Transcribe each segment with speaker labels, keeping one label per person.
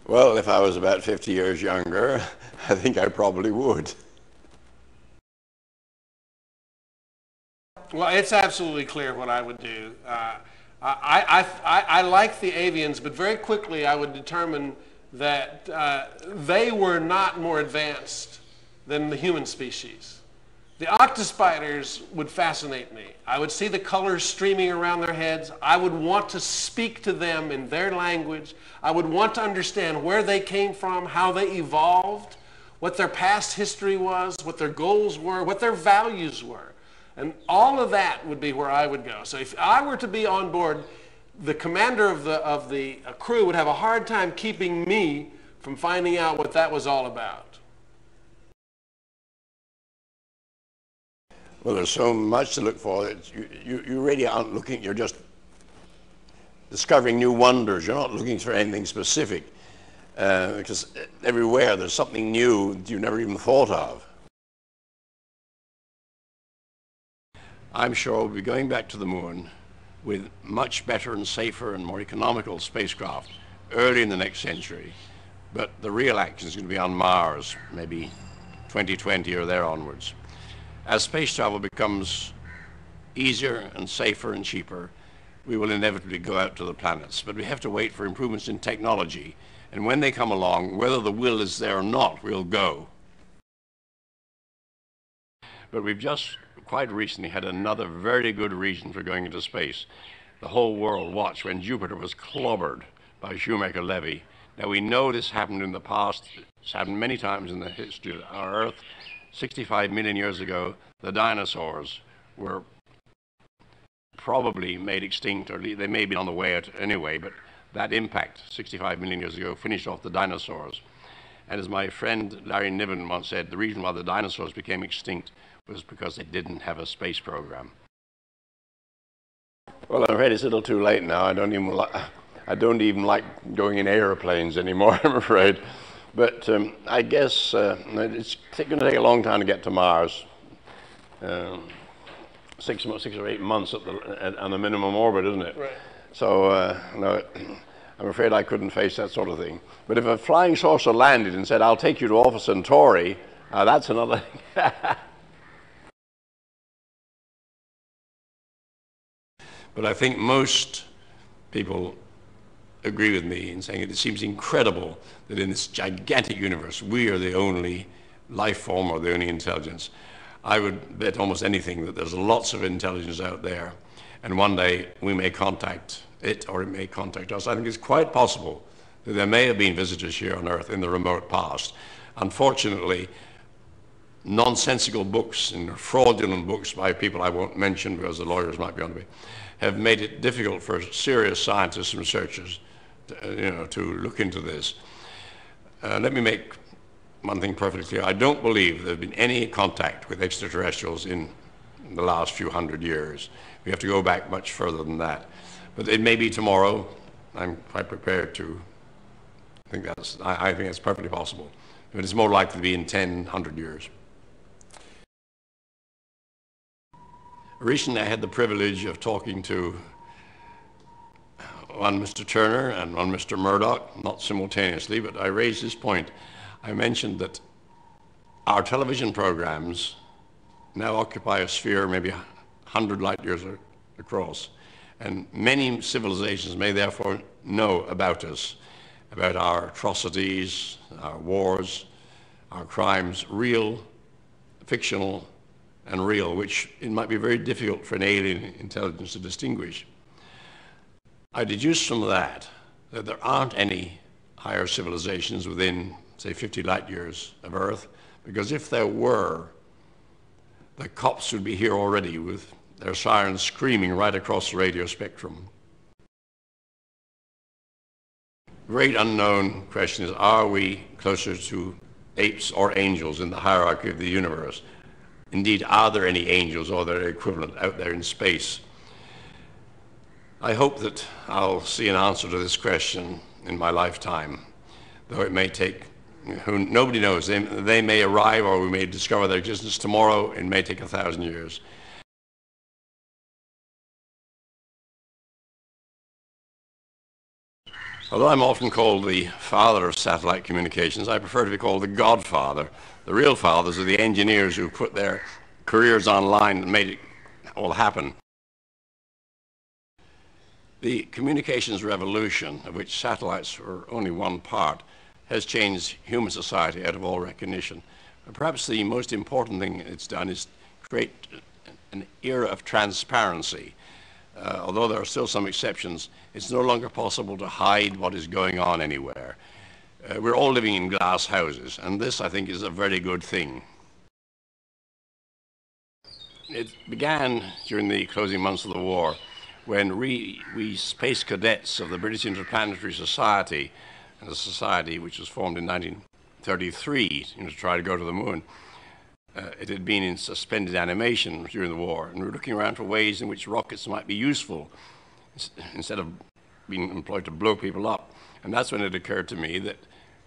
Speaker 1: Well, if I was about 50 years younger, I think I probably would.
Speaker 2: Well, it's absolutely clear what I would do. I like the avians, but very quickly I would determine that they were not more advanced than the human species. The octospiders would fascinate me. I would see the colors streaming around their heads. I would want to speak to them in their language. I would want to understand where they came from, how they evolved, what their past history was, what their goals were, what their values were. And all of that would be where I would go. So if I were to be on board, the commander of the crew would have a hard time keeping me from finding out what that was all about.
Speaker 1: Well, there's so much to look for that you really aren't looking, you're just discovering new wonders. You're not looking for anything specific because everywhere there's something new that you never even thought of. I'm sure we'll be going back to the moon with much better and safer and more economical spacecraft early in the next century, but the real action is going to be on Mars, maybe 2020 or there onwards. As space travel becomes easier and safer and cheaper, we will inevitably go out to the planets, but we have to wait for improvements in technology, and when they come along, whether the will is there or not, we'll go. But we've just quite recently had another very good reason for going into space. The whole world watched when Jupiter was clobbered by Shoemaker-Levy. Now we know this happened in the past. It's happened many times in the history of our Earth. 65 million years ago, the dinosaurs were probably made extinct, or they may be on the way out anyway, but that impact 65 million years ago finished off the dinosaurs. And as my friend Larry Niven once said, the reason why the dinosaurs became extinct was because they didn't have a space program. Well, I'm afraid it's a little too late now. I don't even like going in airplanes anymore, I'm afraid. But I guess it's going to take a long time to get to Mars. 6 or 8 months on the minimum orbit, isn't it?
Speaker 2: Right.
Speaker 1: So no, I'm afraid I couldn't face that sort of thing. But if a flying saucer landed and said, "I'll take you to Alpha Centauri," that's another thing. But I think most people agree with me in saying it seems incredible that in this gigantic universe, we are the only life form or the only intelligence. I would bet almost anything that there's lots of intelligence out there, and one day we may contact it or it may contact us. I think it's quite possible that there may have been visitors here on Earth in the remote past. Unfortunately, nonsensical books and fraudulent books by people I won't mention because the lawyers might be on me have made it difficult for serious scientists and researchers to look into this. Let me make one thing perfectly clear. I don't believe there's been any contact with extraterrestrials in the last few hundred years. We have to go back much further than that. But it may be tomorrow. I'm quite prepared to think I think that's perfectly possible. But it's more likely to be in 10, 100 years. Recently I had the privilege of talking to one Mr. Turner and one Mr. Murdoch, not simultaneously, but I raised this point. I mentioned that our television programs now occupy a sphere maybe 100 light years across, and many civilizations may therefore know about us, about our atrocities, our wars, our crimes, real, fictional, and real, which it might be very difficult for an alien intelligence to distinguish. I deduce from that there aren't any higher civilizations within, say, 50 light years of Earth, because if there were, the cops would be here already with their sirens screaming right across the radio spectrum. Great unknown question is, are we closer to apes or angels in the hierarchy of the universe? Indeed, are there any angels or their equivalent out there in space? I hope that I'll see an answer to this question in my lifetime, though it may take, nobody knows. They may arrive, or we may discover their existence tomorrow. It may take 1,000 years. Although I'm often called the father of satellite communications, I prefer to be called the godfather. The real fathers are the engineers who put their careers online and made it all happen. The communications revolution, of which satellites were only one part, has changed human society out of all recognition. Perhaps the most important thing it's done is create an era of transparency. Although there are still some exceptions, it's no longer possible to hide what is going on anywhere. We're all living in glass houses, and this, I think, is a very good thing. It began during the closing months of the war when we space cadets of the British Interplanetary Society, and a society which was formed in 1933 to try to go to the moon. It had been in suspended animation during the war, and we were looking around for ways in which rockets might be useful instead of being employed to blow people up. And that's when it occurred to me that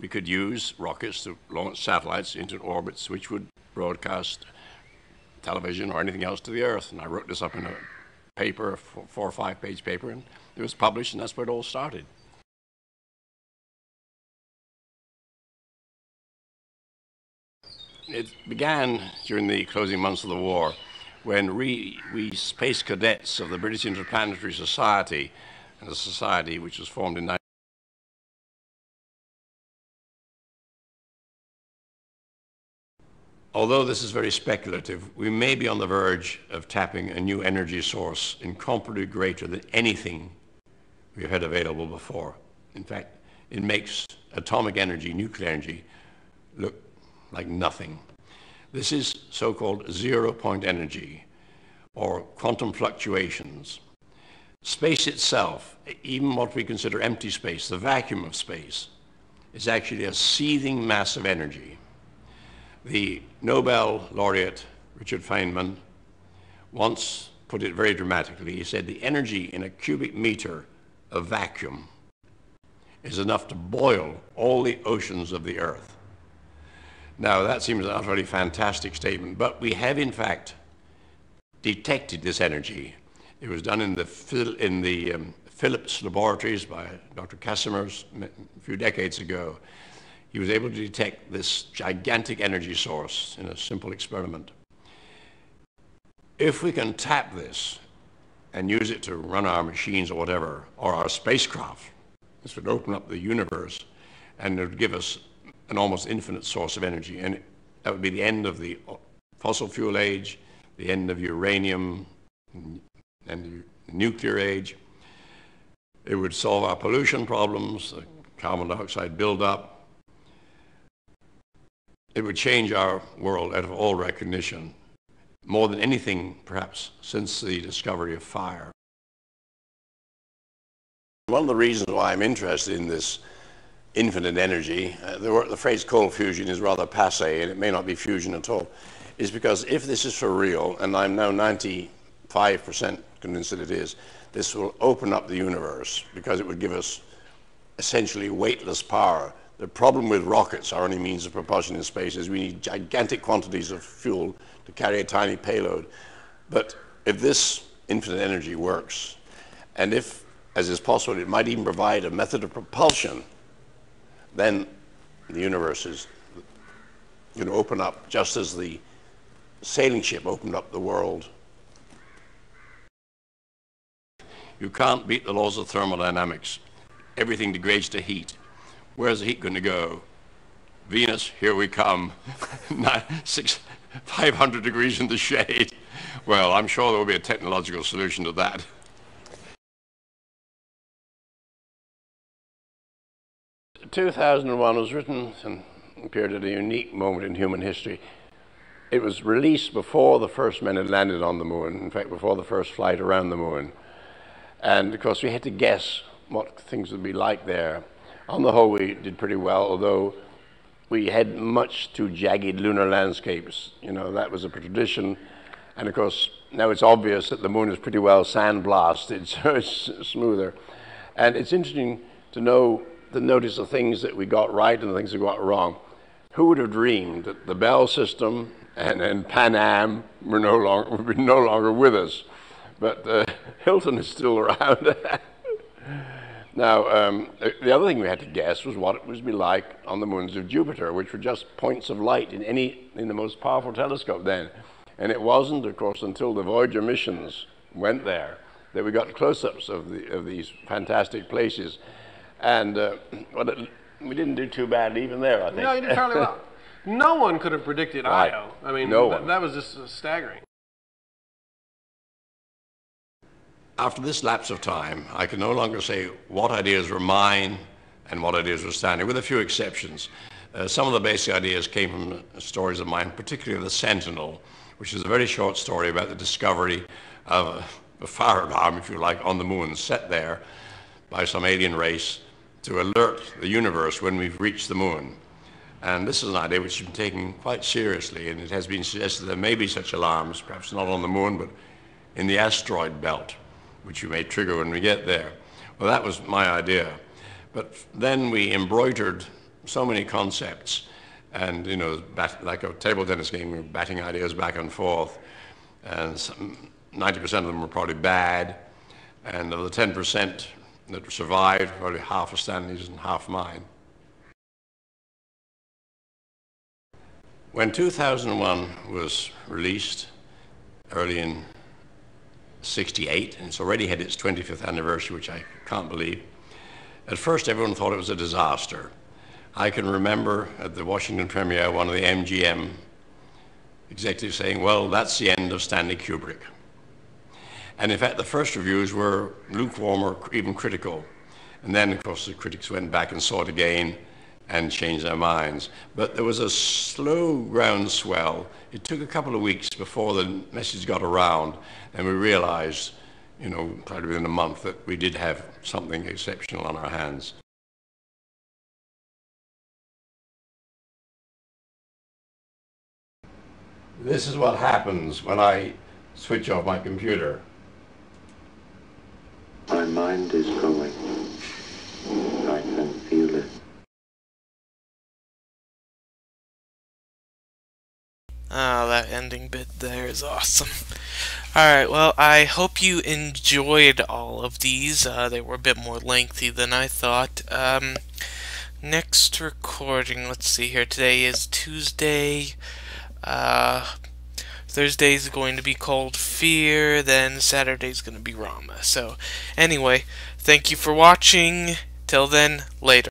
Speaker 1: we could use rockets to launch satellites into orbits which would broadcast television or anything else to the Earth. And I wrote this up in a paper, a 4 or 5 page paper, and it was published, and that's where it all started. It began during the closing months of the war when we space cadets of the British Interplanetary Society, and a society which was formed in Although this is very speculative, we may be on the verge of tapping a new energy source incomparably greater than anything we've had available before. In fact, it makes atomic energy, nuclear energy, look like nothing. This is so-called zero-point energy, or quantum fluctuations. Space itself, even what we consider empty space, the vacuum of space, is actually a seething mass of energy. The Nobel laureate Richard Feynman once put it very dramatically. He said the energy in a cubic meter of vacuum is enough to boil all the oceans of the Earth. Now, that seems an utterly fantastic statement, but we have, in fact, detected this energy. It was done in the Philips laboratories by Dr. Casimers a few decades ago. He was able to detect this gigantic energy source in a simple experiment. If we can tap this and use it to run our machines or whatever, or our spacecraft, this would open up the universe, and it would give us an almost infinite source of energy. And that would be the end of the fossil fuel age, the end of uranium and the nuclear age. It would solve our pollution problems, the carbon dioxide buildup. It would change our world out of all recognition, more than anything, perhaps, since the discovery of fire. One of the reasons why I'm interested in this infinite energy, the phrase cold fusion is rather passé, and it may not be fusion at all, is because if this is for real, and I'm now 95% convinced that it is, this will open up the universe, because it would give us essentially weightless power. The problem with rockets, our only means of propulsion in space, is we need gigantic quantities of fuel to carry a tiny payload. But if this infinite energy works, and if, as is possible, it might even provide a method of propulsion, then the universe is going to open up just as the sailing ship opened up the world. You can't beat the laws of thermodynamics. Everything degrades to heat. Where's the heat going to go? Venus, here we come. 500 degrees in the shade. Well, I'm sure there will be a technological solution to that. In 2001 was written and appeared at a unique moment in human history. It was released before the first men had landed on the moon, in fact, before the first flight around the moon. And of course, we had to guess what things would be like there. On the whole, we did pretty well, although we had much too jagged lunar landscapes. You know, that was a tradition. And of course, now it's obvious that the moon is pretty well sandblasted, so it's smoother. And it's interesting to notice the things that we got right and the things we got wrong. Who would have dreamed that the Bell system and Pan Am were no longer with us? But Hilton is still around. Now, the other thing we had to guess was what it would be like on the moons of Jupiter, which were just points of light in the most powerful telescope then. And it wasn't, of course, until the Voyager missions went there that we got close-ups of these fantastic places. And we didn't do too bad even there, I think.
Speaker 2: No, you did fairly well. No one could have predicted
Speaker 1: Right.
Speaker 2: Io. I mean,
Speaker 1: No one.
Speaker 2: that was just staggering.
Speaker 1: After this lapse of time, I can no longer say what ideas were mine and what ideas were standing, with a few exceptions. Some of the basic ideas came from stories of mine, particularly The Sentinel, which is a very short story about the discovery of a fire alarm, if you like, on the moon, set there by some alien race to alert the universe when we've reached the moon. And this is an idea which has been taken quite seriously, and it has been suggested there may be such alarms, perhaps not on the moon, but in the asteroid belt, which you may trigger when we get there. Well, that was my idea. But then we embroidered so many concepts, and, you know, like a table tennis game, we were batting ideas back and forth, and 90% of them were probably bad, and of the 10% that survived, probably half are Stanley's and half mine. When 2001 was released, early in '68, and it's already had its 25th anniversary, which I can't believe, at first everyone thought it was a disaster. I can remember at the Washington premiere, one of the MGM executives saying, well, that's the end of Stanley Kubrick. And in fact, the first reviews were lukewarm or even critical. And then, of course, the critics went back and saw it again and changed their minds. But there was a slow groundswell. It took a couple of weeks before the message got around, and we realized, you know, probably within a month, that we did have something exceptional on our hands. This is what happens when I switch off my computer.
Speaker 3: My mind is going. I can feel it.
Speaker 4: Oh, that ending bit there is awesome. Alright, well, I hope you enjoyed all of these. They were a bit more lengthy than I thought. Next recording, let's see here. Today is Tuesday. Thursday's going to be Cold Fear. Then Saturday's going to be Rama. So, anyway, thank you for watching. Till then, later.